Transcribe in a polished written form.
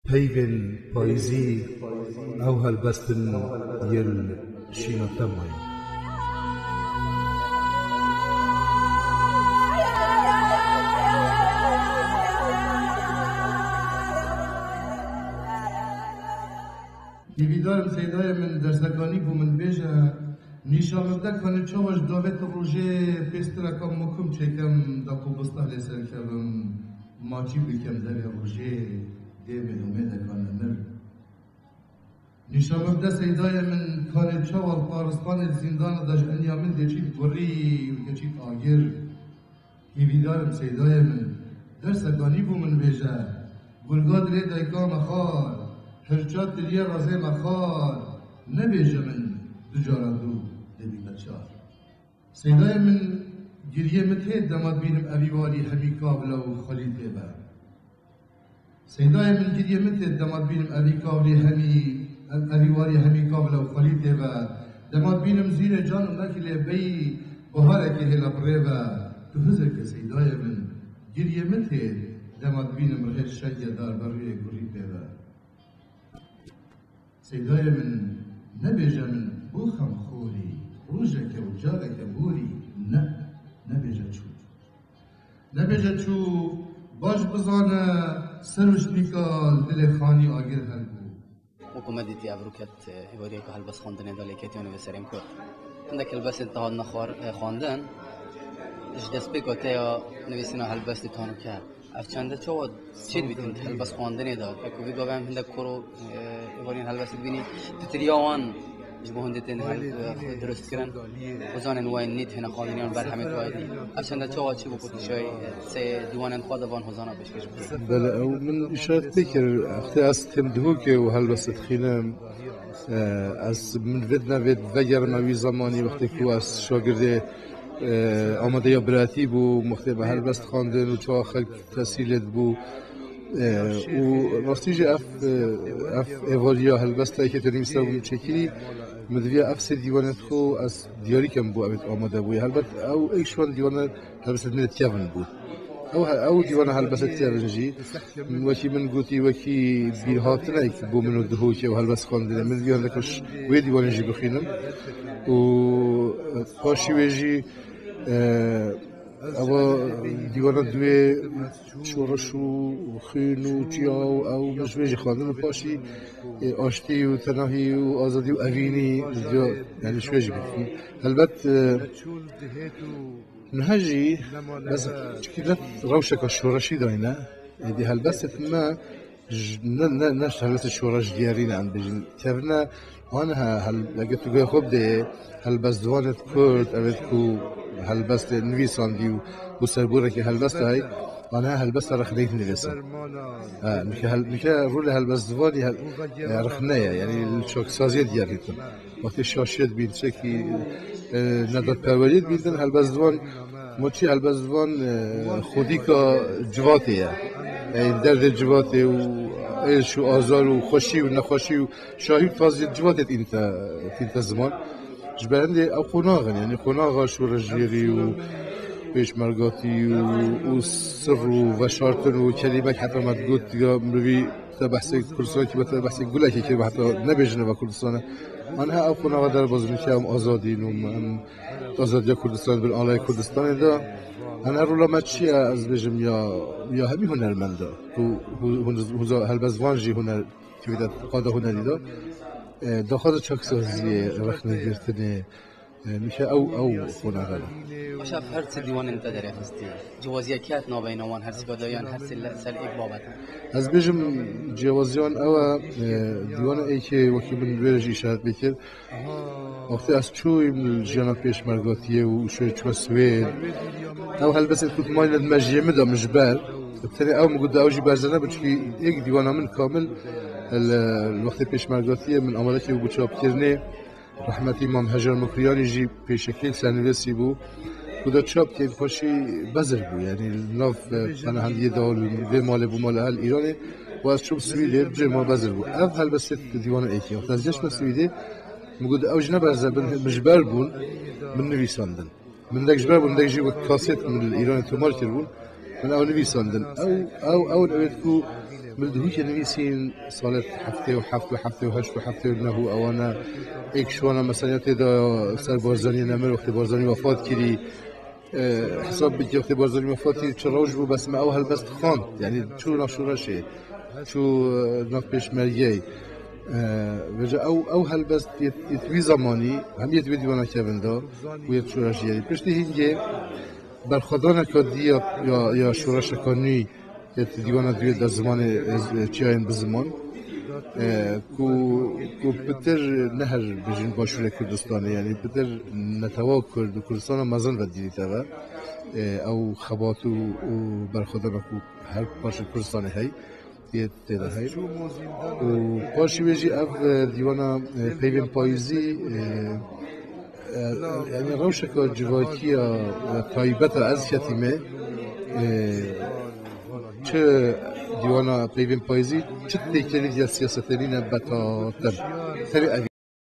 پەیوێن پاییزی ئەو هەلبەستن یل شینۆتەمای دیویدارم سیدای من درسگانی بو من بیجه نیشانده کنه چاوش داوت روژه پیسترکم مکم چکم دا کوبستان لسر کردم ماچی بکم در روژه دیمه اومده کنه مر نیشانده سیدای من کنه چاوال پارستان زندان داش انیا من دیچید گری و دیچید آگر دیویدارم سیدای من درسگانی بو من بیجه گلگاد ری دایکام خار هرچات دلیه رازه مخار نبیجه من دجارندو دبی بچار سیدای من گریه متهید دماد بینم اویواری همی کابلا و خلیل بیبر سیدای من گریه متهید دماد بینم اویواری همی کابلا و خلیل بیبر دماد بینم زیر جان نکل بی بهاره که هلا بریبه تو هزر که سیدای من گریه متهید دماد بینم رهش شیع دار بروی گری بیبر سیدای من نبیجه من بوخم خوری روژه که و جاگه که بوری نه نبیجه چو نبیجه چو باش بزانه سروش نیکال دل خانی آگر هل بود حکومتی ابروکت ایواری که هلبس خواندن دالی که تیونه بسریم کرد عندك هلبس انتهاد نخوار خواندن اش دست بکاته یا نویسینا هلبس تانو که افچنده چه چید بیتون هلبس خواندن داد اکو بیگا بهم هندک کرو ایوارین هلبس بینی تتریاوان جبه هندتين درست كرن وزانن وين نيت هنا خالدين برحمة وايدي عشان ده شو أشي بقول شيء سي ديوان خالدوان هزانا بيشكش بله او من اشارت بکر اختی از تم دهوکه و هلبست خیلم از من ودنا ود وگر موی زمانی وقتی که از شاگرده آماده یا براتی بو مختلف هلبست خواندن و چه خلق تسهیلت بو و راستیج اف ایوالیا هلبسته که تنیم سوم چکی مدوی اف دیوانت خو از دیاری کم بو ابد آماده بوی هلبت او ایشون دیوان هلبست میرد کیون بود او دیوان هلبست کیون جی وکی من گویی وکی بیرهات نیک بو منو دهوچه و هلبست خواندن من دیوان لکش وی دیوان جی بخینم و پاشی ویجی اما دیوانه دوی شورش و خین و چیاو او مشویج خواندن پاشی آشتی و تناهی و آزادی و اوینی یعنی شویج بکنی البته نهجی بس چکیلت روشک شورشی داینه دی هلبست ما نش هلبست شورش دیاری نه بجن تبنا آنها هل لقيت تقول خب ده هلبست دوانت کرد اوت کو هلبست نویساندی و سربوره که هلبست های آنها هلبست رخنیت نویسن میشه رول هلبست دوانی رخنه یعنی شوک سازی دیاریتون وقتی شاشیت بین چه کی نداد پروریت بیدن هلبست دوان موچی هلبست دوان خودی که جواتیه یعنی درد جواته و ایش و آزار و خوشی و نخوشی و شاهی فازی جواتت اینتا زمان جبرنده او خناغن یعنی خناغا شورجیری و پیشمرگاتی و سر و شارتن و کلمه که حتی مدگوت دیگه مروی تا بحث کردستان که بتا بحث گله که حتی نبیجنه و کردستانه آنها او خناغا در باز میکنم آزادین و من آزادی کردستان بر آلای کردستان دا آنها رولا مچی از بجم یا همی هنرمنده و هلبست وانجی هنر که بیدد قاده هنری دا داخل چاکسازی رخنه گرتنه میشه او خناغه شاف هر دیوان انت داری خستی جوازیات نابینوان هر سبادیان هر سل یک بابت از بجم جوازیان او دیوان ای که وکی من بیرج اشارت بکرد وقتی از چوی من جانا پیشمرگاتیه و شوی چو سوید او هلبست کت ماین المجیه مدا مجبر بتنی او مقود اوجی برزنه بچکی یک دیوان من کامل الوقت پیشمرگاتیه من آماده که بو چاپ کرنه رحمت امام حجر مکریانی جی پیشکیل سنویسی بو بوده چاپ که پاشی بزر بو یعنی ناف پناهندگی دال و مال بو مال اهل ایرانه و از چوب سویده بجه ما بزر بو اف هلبست دیوان ایکی وقت از جشم سویده مقود اوج نبرزه مجبر بون من نویساندن من دک جبر بون دک جی وقت کاسیت من ایران تومار کرد بون من او نویساندن او نوید کو ملدهو که نویسین سالت هفته و هفت و هفته و هشت و هفته و نهو اوانا ایک شوانا مثلا تدا سر بارزانی نمر وقتی بارزانی وفات کری حساب بگی وقتی بارزانی وفاتی چه روش بو بس ما اوهل بست خواند یعنی چو ناشورشه چو ناف پیشمریه وجا او هل بس يتوي زماني هم يتوي ديوانا كابندا ويت شورش يري پشتی هنگه برخدانا كدي یا شورش کنی يت ديوانا دوی در زمان چیاین بزمان کو بتر نهر بجن باشور کردستانه یعنی بتر نتوا کرد و کردستان مزن و دیدی توا او خبات و برخدانا کو هر باش کردستانه هی تیدا هی و پاشی ویجی اف دیوانا پیوین پاییزی یعنی روشک جواکی تایبت از کتیمه چه دیوانا پیوین پاییزی چه تیکلی یا سیاسترین بتا تر